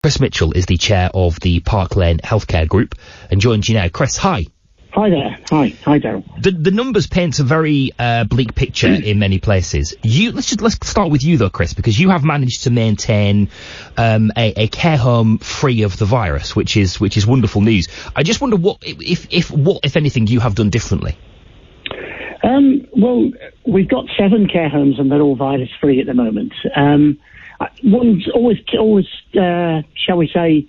Chris Mitchell is the chair of the Park Lane Healthcare Group and joins you now. Chris, hi. Hi there. Hi, Daryl. The numbers paint a very bleak picture in many places. Let's start with you though, Chris, because you have managed to maintain a care home free of the virus, which is wonderful news. I just wonder what if anything you have done differently. Well, we've got 7 care homes and they're all virus free at the moment. One's always, shall we say,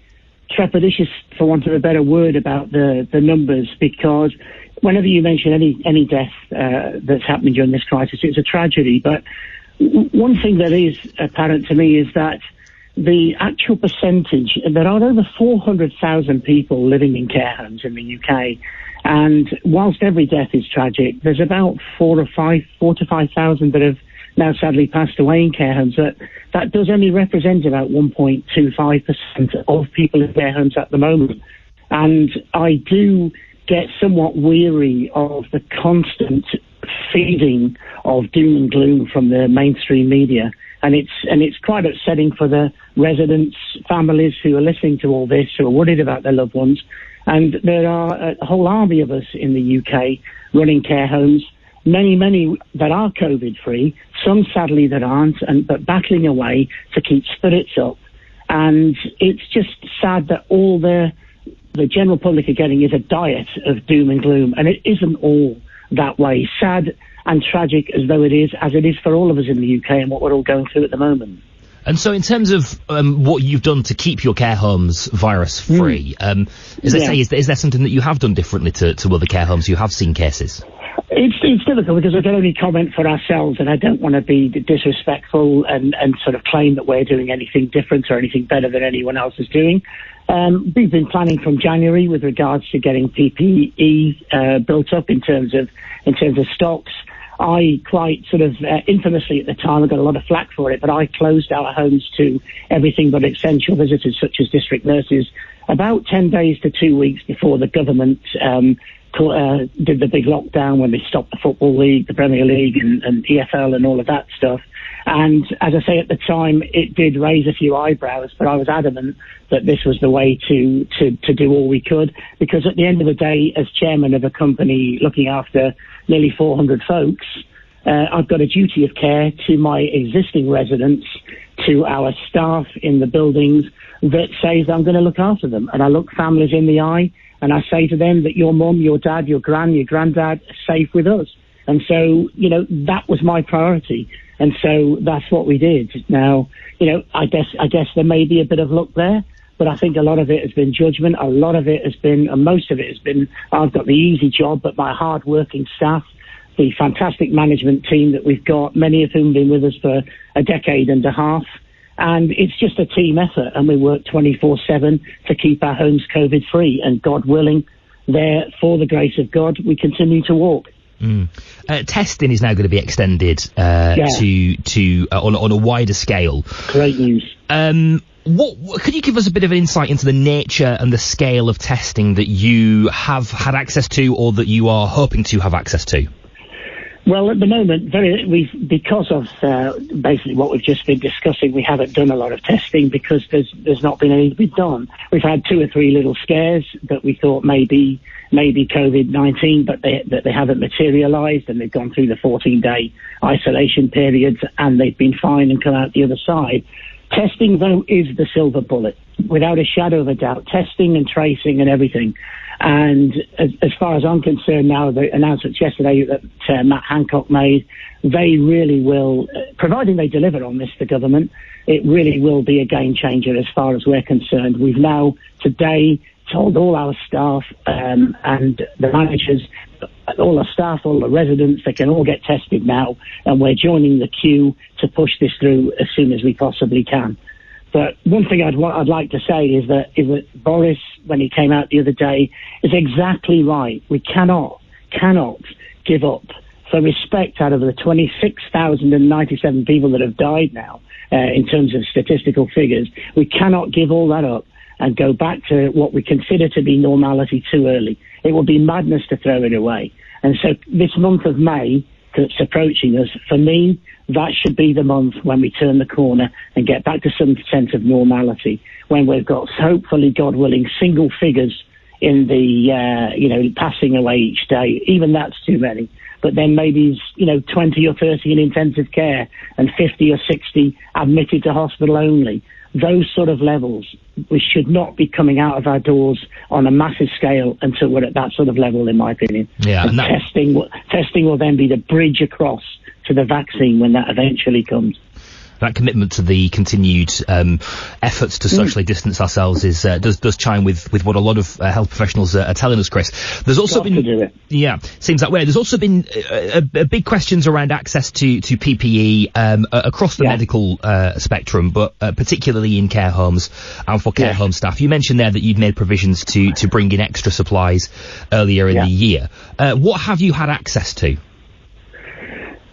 trepidatious, for want of a better word, about the numbers, because whenever you mention any death that's happening during this crisis, it's a tragedy. But one thing that is apparent to me is that the actual percentage, there are over 400,000 people living in care homes in the UK, and whilst every death is tragic, there's about 4 to 5,000 that have now sadly passed away in care homes. That does only represent about 1.25% of people in care homes at the moment. And I do get somewhat weary of the constant feeding of doom and gloom from the mainstream media. And it's quite upsetting for the residents, families who are listening to all this, who are worried about their loved ones. And there are a whole army of us in the UK running care homes, many that are COVID-free, some sadly that aren't, but battling away to keep spirits up. And it's just sad that all the general public are getting is a diet of doom and gloom, and it isn't all that way. Sad and tragic as it is for all of us in the UK and what we're all going through at the moment. And so in terms of what you've done to keep your care homes virus-free, is there something that you have done differently to other care homes who have seen cases? It's difficult because I can only comment for ourselves, and I don't want to be disrespectful and sort of claim that we're doing anything different or anything better than anyone else is doing. We've been planning from January with regards to getting PPE built up in terms of stocks. I quite sort of infamously at the time, I got a lot of flack for it, but I closed our homes to everything but essential visitors such as district nurses about 10 days to 2 weeks before the government did the big lockdown, when they stopped the Football League, the Premier League and EFL and all of that stuff. And as I say, at the time, it did raise a few eyebrows, but I was adamant that this was the way to do all we could, because at the end of the day, as chairman of a company looking after nearly 400 folks, I've got a duty of care to my existing residents, to our staff in the buildings, that says I'm going to look after them. And I look families in the eye, and I say to them that your mum, your dad, your granddad are safe with us. And so, that was my priority. And so that's what we did. Now, I guess there may be a bit of luck there, but I think a lot of it has been judgment. A lot of it has been, and most of it has been, I've got the easy job, but my hard-working staff, the fantastic management team that we've got, many of whom have been with us for a decade and a half. And it's just a team effort, and we work 24/7 to keep our homes COVID-free. And God willing, there, for the grace of God, we continue to walk. Testing is now going to be extended to on a wider scale. Great news. Could you give us a bit of an insight into the nature and the scale of testing that you have had access to, or that you are hoping to have access to? Well, at the moment, because of basically what we've just been discussing, we haven't done a lot of testing because there's not been any to be done. We've had 2 or 3 little scares that we thought maybe COVID-19, but they haven't materialised, and they've gone through the 14-day isolation periods, and they've been fine and come out the other side. Testing, though, is the silver bullet, without a shadow of a doubt. Testing and tracing and everything. And as far as I'm concerned now, the announcements yesterday that Matt Hancock made, they really will, providing they deliver on this, the government, it really will be a game changer as far as we're concerned. We've now today told all our staff and the managers, all our staff, all the residents, they can all get tested now, and we're joining the queue to push this through as soon as we possibly can. But one thing I'd like to say is that Boris, when he came out the other day, is exactly right. We cannot give up. For respect, out of the 26,097 people that have died now, in terms of statistical figures, we cannot give all that up and go back to what we consider to be normality too early. It would be madness to throw it away. And so this month of May that's approaching us, for me, that should be the month when we turn the corner and get back to some sense of normality, when we've got, hopefully, God willing, single figures in the, passing away each day. Even that's too many. But then maybe, 20 or 30 in intensive care and 50 or 60 admitted to hospital only. Those sort of levels, we should not be coming out of our doors on a massive scale until we're at that sort of level, in my opinion. Yeah, and testing will then be the bridge across to the vaccine when that eventually comes. That commitment to the continued efforts to socially distance ourselves is does chime with what a lot of health professionals are telling us, Chris. There's also been, seems that way. There's also been big questions around access to PPE across the medical spectrum, but particularly in care homes and for care home staff. You mentioned there that you'd made provisions to bring in extra supplies earlier in the year. What have you had access to?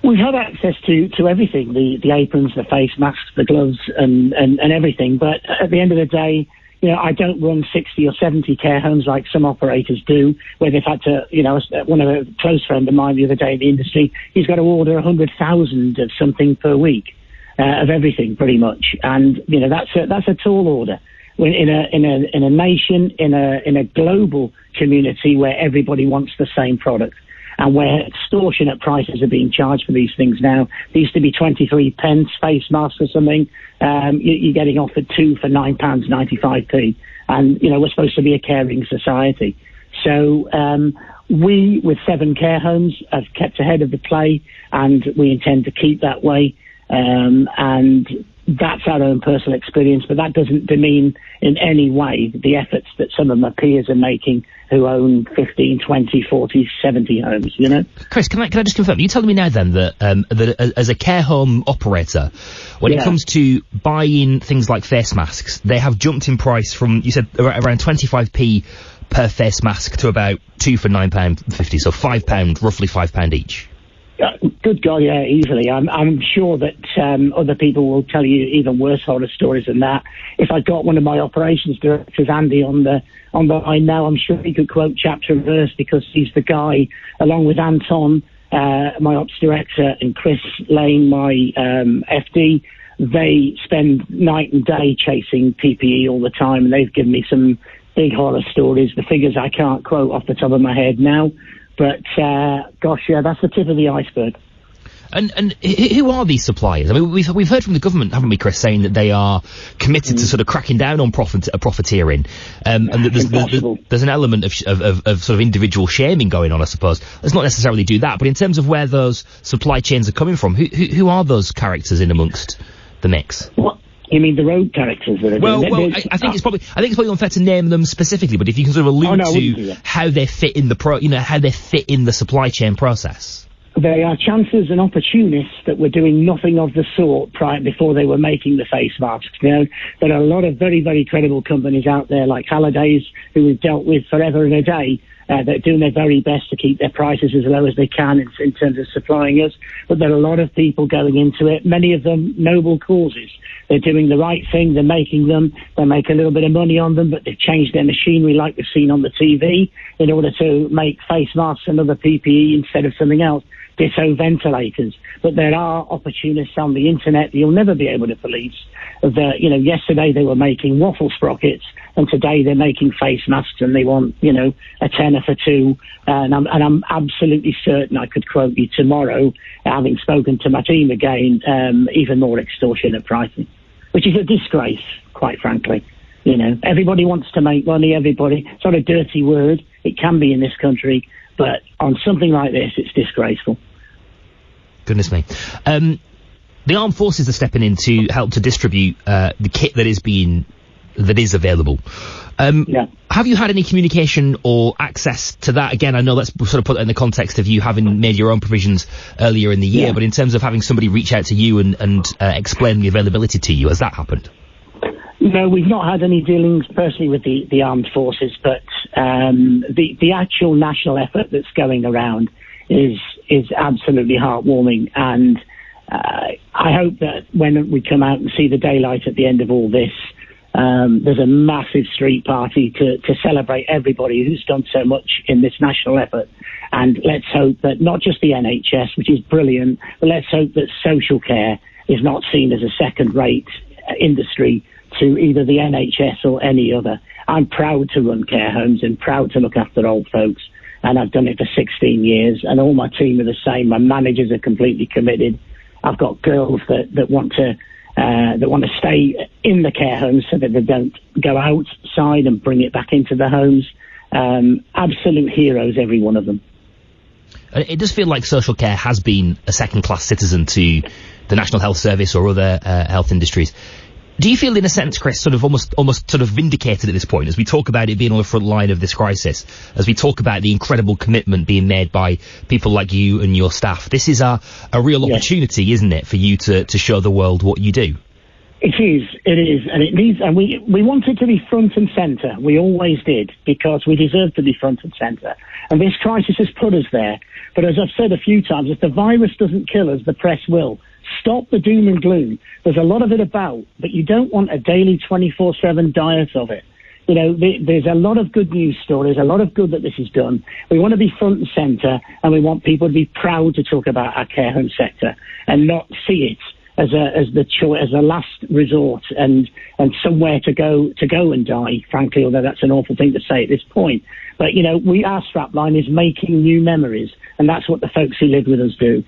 We've had access to everything, the aprons, the face masks, the gloves and everything. But at the end of the day, I don't run 60 or 70 care homes like some operators do, where they've had to, one of a close friend of mine the other day in the industry, he's got to order 100,000 of something per week, of everything pretty much. And, that's a tall order. In a nation, in a global community where everybody wants the same product, and where extortionate prices are being charged for these things now. They used to be 23 pence face masks or something. You're getting offered 2 for £9.95p. And, we're supposed to be a caring society. So we, with 7 care homes, have kept ahead of the play, and we intend to keep that way. And that's our own personal experience, but that doesn't demean in any way the efforts that some of my peers are making who own 15, 20, 40, 70 homes, Chris, can I just confirm? You're telling me now then that as a care home operator, when it comes to buying things like face masks, they have jumped in price from, you said, around 25p per face mask to about 2 for £9.50, so £5, roughly £5 each. Good God, yeah, easily. I'm sure that other people will tell you even worse horror stories than that. If I got one of my operations directors, Andy, on the line now, I'm sure he could quote chapter and verse, because he's the guy, along with Anton, my ops director, and Chris Lane, my FD. They spend night and day chasing PPE all the time, and they've given me some big horror stories. The figures I can't quote off the top of my head now. But, gosh, yeah, that's the tip of the iceberg. And who are these suppliers? I mean, we've heard from the government, haven't we, Chris, saying that they are committed to sort of cracking down on profiteering, and that there's an element of sort of individual shaming going on, I suppose. Let's not necessarily do that, but in terms of where those supply chains are coming from, who are those characters in amongst the mix? What? You mean the road characters that are doing it? I think it's probably unfair to name them specifically, but if you can sort of allude to how they fit in how they fit in the supply chain process. They are chancers and opportunists that were doing nothing of the sort before they were making the face masks. There are a lot of very, very credible companies out there like Halliday's, who we've dealt with forever and a day, that are doing their very best to keep their prices as low as they can in terms of supplying us. But there are a lot of people going into it, many of them noble causes. They're doing the right thing, they're making them, they make a little bit of money on them, but they've changed their machinery like we've seen on the TV in order to make face masks and other PPE instead of something else. Ditto ventilators. But there are opportunists on the internet that you'll never be able to police. Yesterday they were making waffle sprockets, and today they're making face masks, and they want, a tenner for 2. And I'm absolutely certain I could quote you tomorrow, having spoken to my team again, even more extortionate pricing, which is a disgrace, quite frankly. Everybody wants to make money, it's not a dirty word. It can be in this country, but on something like this, it's disgraceful. Goodness me. The armed forces are stepping in to help to distribute the kit that is available. Have you had any communication or access to that? Again, I know let's sort of put that in the context of you having made your own provisions earlier in the year, but in terms of having somebody reach out to you and explain the availability to you, has that happened? No, we've not had any dealings personally with the armed forces, but the actual national effort that's going around is absolutely heartwarming, and I hope that when we come out and see the daylight at the end of all this, There's a massive street party to celebrate everybody who's done so much in this national effort. And let's hope that not just the NHS, which is brilliant, but let's hope that social care is not seen as a second-rate industry to either the NHS or any other. I'm proud to run care homes and proud to look after old folks, and I've done it for 16 years, and all my team are the same. My managers are completely committed. I've got girls that want to stay in the care homes so that they don't go outside and bring it back into the homes. Absolute heroes, every one of them. It does feel like social care has been a second-class citizen to the National Health Service or other health industries. Do you feel, in a sense, Chris, sort of almost sort of vindicated at this point, as we talk about it being on the front line of this crisis, as we talk about the incredible commitment being made by people like you and your staff? This is a real opportunity, isn't it, for you to show the world what you do? It is, and it needs, and we wanted to be front and centre. We always did, because we deserve to be front and centre. And this crisis has put us there. But as I've said a few times, if the virus doesn't kill us, the press will. Stop the doom and gloom. There's a lot of it about, but you don't want a daily 24/7 diet of it. You know, there's a lot of good news stories, a lot of good that this is done. We want to be front and centre, and we want people to be proud to talk about our care home sector and not see it as a last resort and somewhere to go and die, frankly, although that's an awful thing to say at this point. But, you know, our strapline is making new memories, and that's what the folks who live with us do.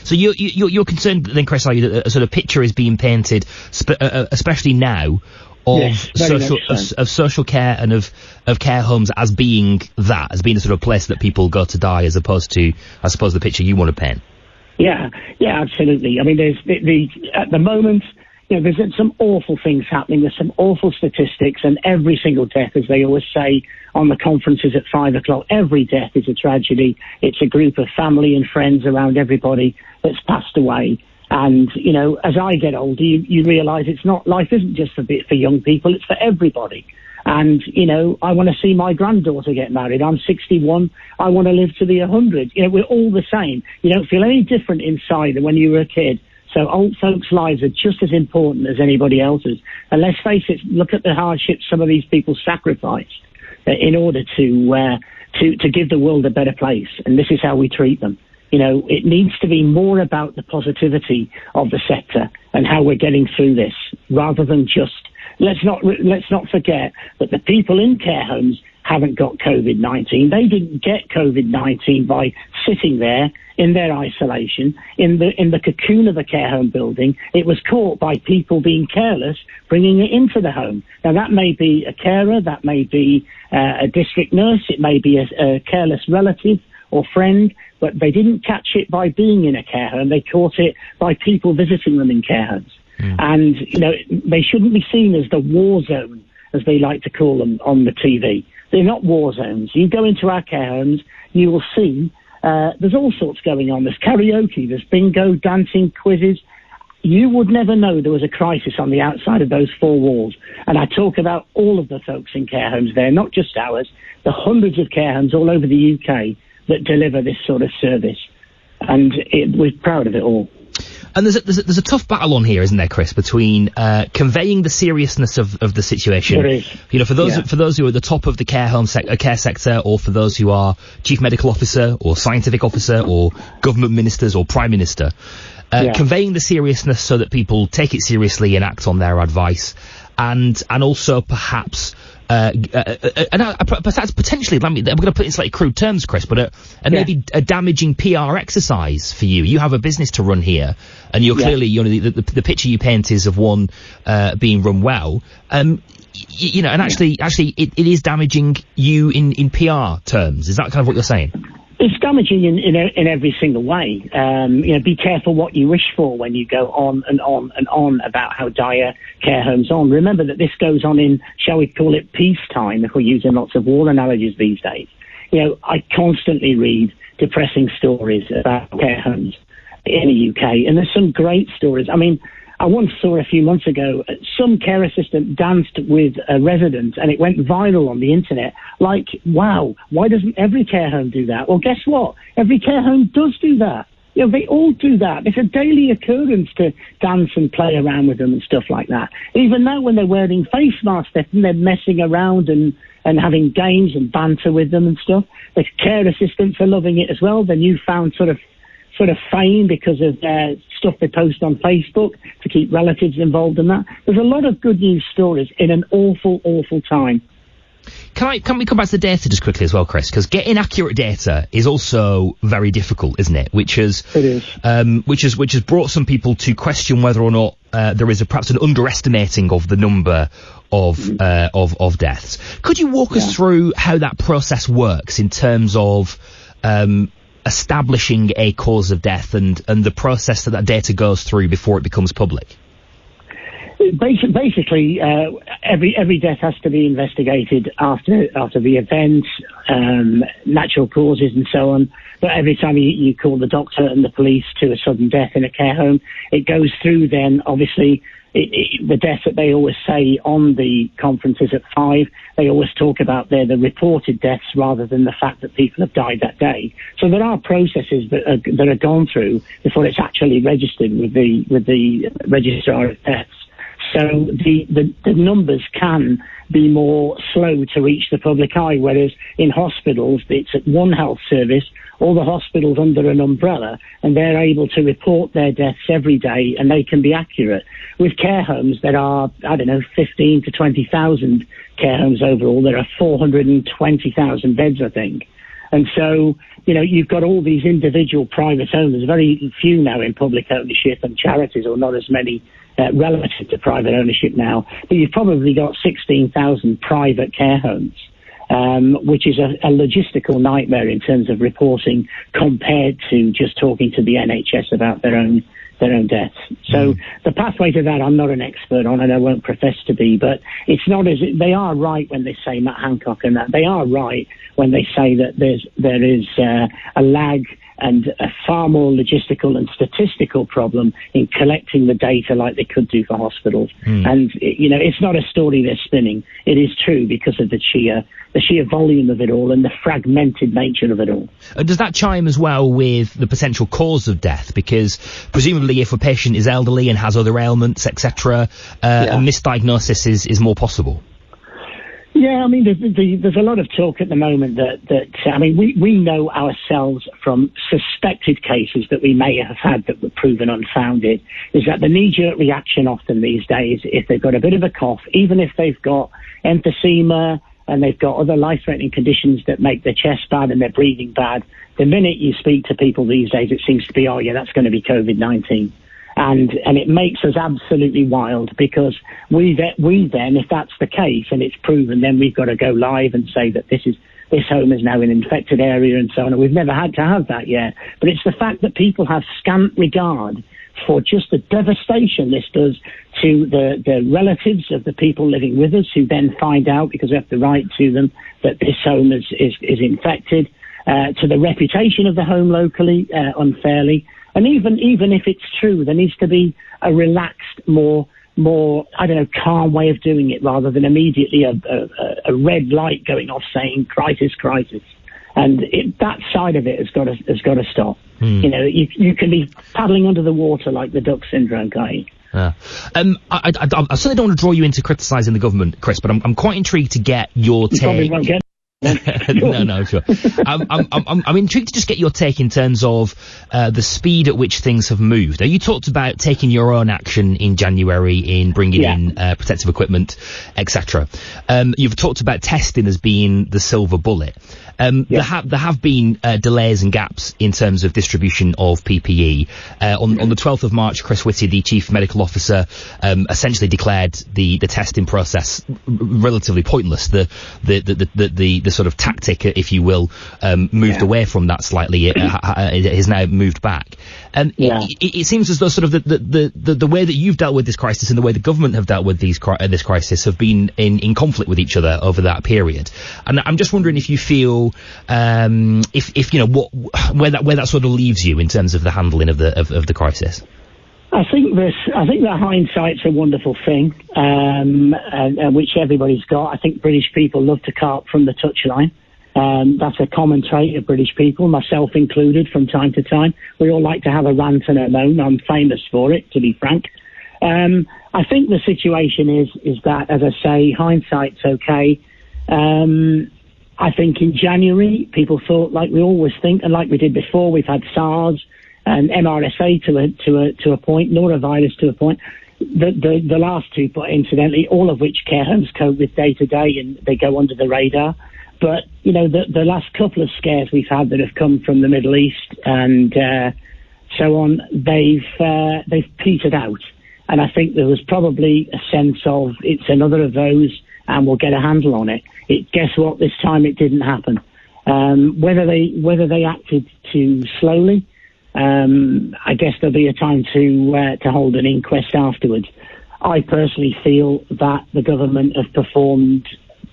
So you're concerned then, Chris, are you, that a sort of picture is being painted, especially now, of social care and of care homes as being a sort of place that people go to die, as opposed to, I suppose, the picture you want to paint? Yeah, absolutely. I mean, there's at the moment, you know, there's some awful things happening. There's some awful statistics, and every single death, as they always say on the conferences at 5 o'clock, every death is a tragedy. It's a group of family and friends around everybody that's passed away. And, you know, as I get older, you realise life isn't just for young people, it's for everybody. And, you know, I want to see my granddaughter get married. I'm 61. I want to live to be 100. You know, we're all the same. You don't feel any different inside than when you were a kid. So old folks' lives are just as important as anybody else's. And let's face it, look at the hardships some of these people sacrificed in order to give the world a better place. And this is how we treat them. You know, it needs to be more about the positivity of the sector and how we're getting through this, rather than just, let's not forget that the people in care homes haven't got COVID-19. They didn't get COVID-19 by sitting there in their isolation, in the cocoon of a care home building. It was caught by people being careless, bringing it into the home. Now, that may be a carer, that may be a district nurse, it may be a careless relative or friend, but they didn't catch it by being in a care home. They caught it by people visiting them in care homes. And, you know, they shouldn't be seen as the war zone, as they like to call them on the TV. They're not war zones. You go into our care homes, you will see there's all sorts going on. There's karaoke, there's bingo, dancing, quizzes. You would never know there was a crisis on the outside of those four walls. And I talk about all of the folks in care homes there, not just ours, the hundreds of care homes all over the UK that deliver this sort of service. And we're proud of it all. And there's a tough battle on here, isn't there, Chris, between conveying the seriousness of the situation. There is. You know, for those who are at the top of the care sector, or for those who are chief medical officer or scientific officer or government ministers or prime minister, conveying the seriousness so that people take it seriously and act on their advice, and also perhaps. Perhaps potentially, I'm going to put it in slightly crude terms, Chris, but maybe a damaging PR exercise for you. You have a business to run here, and you're clearly, you know, the picture you paint is of one being run well. You know, and actually, it is damaging you in PR terms. Is that kind of what you're saying? It's damaging in every single way. You know, be careful what you wish for when you go on and on and on about how dire care homes are. Remember that this goes on in, shall we call it, peacetime, if we're using lots of war analogies these days. You know, I constantly read depressing stories about care homes in the UK, and there's some great stories. I mean, I once saw a few months ago, some care assistant danced with a resident, and it went viral on the internet. Like, wow, why doesn't every care home do that? Well, guess what? Every care home does do that. they all do that. It's a daily occurrence to dance and play around with them and stuff like that. Even now when they're wearing face masks, they're messing around and having games and banter with them and stuff. The care assistants are loving it as well. The newfound sort of fame because of stuff they post on Facebook to keep relatives involved in that. There's a lot of good news stories in an awful, awful time. Can we come back to the data just quickly as well, Chris? Because getting accurate data is also very difficult, isn't it? Which has brought some people to question whether or not there is perhaps an underestimating of the number of deaths. Could you walk us through how that process works in terms of establishing a cause of death and the process that data goes through before it becomes public? Basically, every death has to be investigated after the event, natural causes and so on. But every time you call the doctor and the police to a sudden death in a care home, it goes through then, obviously, the death that they always say on the conferences at 5, they always talk about the reported deaths rather than the fact that people have died that day. So there are processes that are gone through before it's actually registered with the registrar of deaths. So the numbers can be more slow to reach the public eye, whereas in hospitals, it's at one health service, all the hospitals under an umbrella, and they're able to report their deaths every day, and they can be accurate. With care homes, there are, 15 to 20,000 care homes overall. There are 420,000 beds, I think. And so, you've got all these individual private owners, very few now in public ownership, and charities, or not as many relative to private ownership now. But you've probably got 16,000 private care homes, which is a logistical nightmare in terms of reporting compared to just talking to the NHS about their own deaths. So the pathway to that, I'm not an expert on, and I won't profess to be, but it's not as they are right when they say, Matt Hancock and that, they are right when they say that there is a lag and a far more logistical and statistical problem in collecting the data like they could do for hospitals. And, it's not a story they're spinning. It is true because of the sheer volume of it all and the fragmented nature of it all. Does that chime as well with the potential cause of death? Because presumably if a patient is elderly and has other ailments, etc., a misdiagnosis is more possible. Yeah, there's a lot of talk at the moment that we know ourselves from suspected cases that we may have had that were proven unfounded, is that the knee-jerk reaction often these days, if they've got a bit of a cough, even if they've got emphysema and they've got other life-threatening conditions that make their chest bad and their breathing bad, the minute you speak to people these days, it seems to be, that's going to be COVID-19. And it makes us absolutely wild because we then, if that's the case and it's proven, then we've got to go live and say that this home is now an infected area and so on. And we've never had to have that yet. But it's the fact that people have scant regard for just the devastation this does to the relatives of the people living with us, who then find out, because we have to write to them, that this home is infected, to the reputation of the home locally unfairly. And even if it's true, there needs to be a relaxed, more calm way of doing it, rather than immediately a red light going off saying crisis. And that side of it has got to stop. You can be paddling under the water like the duck syndrome, can't you? I certainly don't want to draw you into criticising the government, Chris, but I'm quite intrigued to get your take. Probably won't get No, sure. I'm intrigued to just get your take in terms of the speed at which things have moved. Now, you talked about taking your own action in January in bringing in protective equipment, etc. You've talked about testing as being the silver bullet. There have been delays and gaps in terms of distribution of PPE. On the 12th of March, Chris Whitty, the Chief Medical Officer, essentially declared the testing process relatively pointless. The sort of tactic, if you will, moved away from that slightly. It has now moved back. It seems as though sort of the way that you've dealt with this crisis and the way the government have dealt with this crisis have been in conflict with each other over that period. And I'm just wondering if you feel if you know where that sort of leaves you in terms of the handling of the crisis. I think that hindsight's a wonderful thing, which everybody's got. I think British people love to carp from the touchline. That's a common trait of British people, myself included, from time to time. We all like to have a rant and a moan. I'm famous for it, to be frank. I think the situation is that, as I say, hindsight's okay. I think in January, people thought, like we always think, and like we did before, we've had SARS and MRSA to a point, norovirus to a point. The last two, but incidentally, all of which care homes cope with day to day, and they go under the radar. But, you know, the last couple of scares we've had that have come from the Middle East and so on, they've petered out. And I think there was probably a sense of it's another of those and we'll get a handle on it. Guess what? This time it didn't happen. Whether they acted too slowly, I guess there'll be a time to hold an inquest afterwards. I personally feel that the government have performed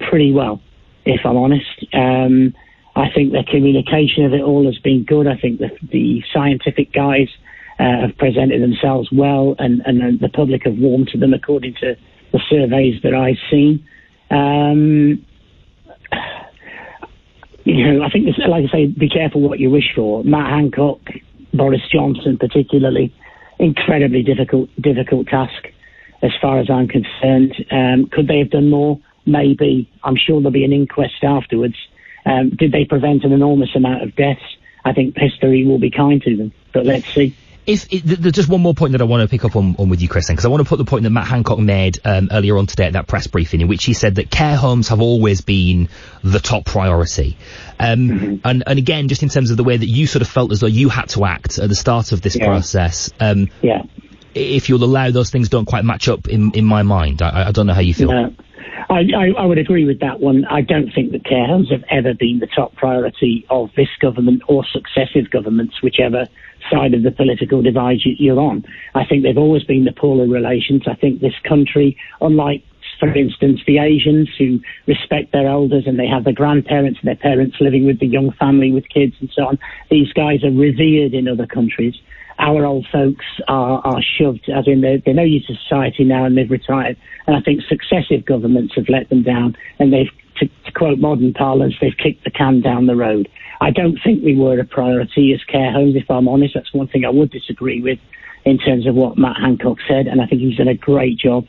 pretty well, if I'm honest. I think the communication of it all has been good. I think the scientific guys have presented themselves well, and the public have warmed to them according to the surveys that I've seen. You know, I think, like I say, be careful what you wish for. Matt Hancock, Boris Johnson particularly, incredibly difficult task as far as I'm concerned. Could they have done more? Maybe. I'm sure there'll be an inquest afterwards. Did they prevent an enormous amount of deaths? I think history will be kind to them, but let's see. There's just one more point that I want to pick up on with you, Chris, because I want to put the point that Matt Hancock made earlier on today at that press briefing, in which he said that care homes have always been the top priority. And again, just in terms of the way that you sort of felt as though you had to act at the start of this process, if you'll allow, those things don't quite match up in my mind. I don't know how you feel. No. I would agree with that one. I don't think that care homes have ever been the top priority of this government or successive governments, whichever side of the political divide you're on. I think they've always been the polar relations. I think this country, unlike, for instance, the Asians who respect their elders and they have their grandparents and their parents living with the young family with kids and so on, these guys are revered in other countries. Our old folks are shoved, as in they're no use to society now and they've retired. And I think successive governments have let them down, and they've, to quote modern parlance, they've kicked the can down the road. I don't think we were a priority as care homes, if I'm honest. That's one thing I would disagree with in terms of what Matt Hancock said, and I think he's done a great job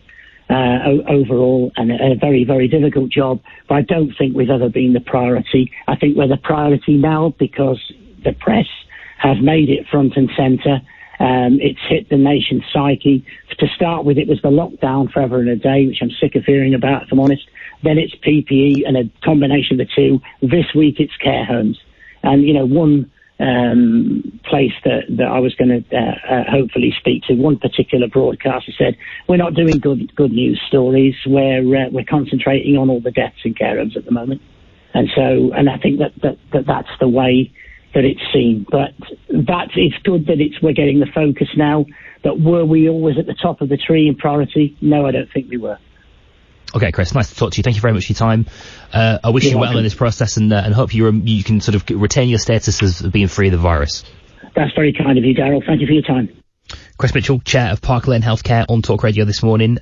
overall, and a very, very difficult job. But I don't think we've ever been the priority. I think we're the priority now because the press have made it front and centre. It's hit the nation's psyche. To start with, it was the lockdown forever and a day, which I'm sick of hearing about, if I'm honest. Then it's PPE and a combination of the two. This week it's care homes. And, you know, one place that I was going to hopefully speak to, one particular broadcaster said, we're not doing good news stories. We're concentrating on all the deaths in care homes at the moment. And I think that's the way that it's seen. But it's good that we're getting the focus now. But were we always at the top of the tree in priority? No, I don't think we were. Okay, Chris, nice to talk to you. Thank you very much for your time. I wish you well in this process, and hope you can sort of retain your status as being free of the virus. That's very kind of you, Darryl. Thank you for your time. Chris Mitchell, Chair of Park Lane Healthcare on Talk Radio this morning.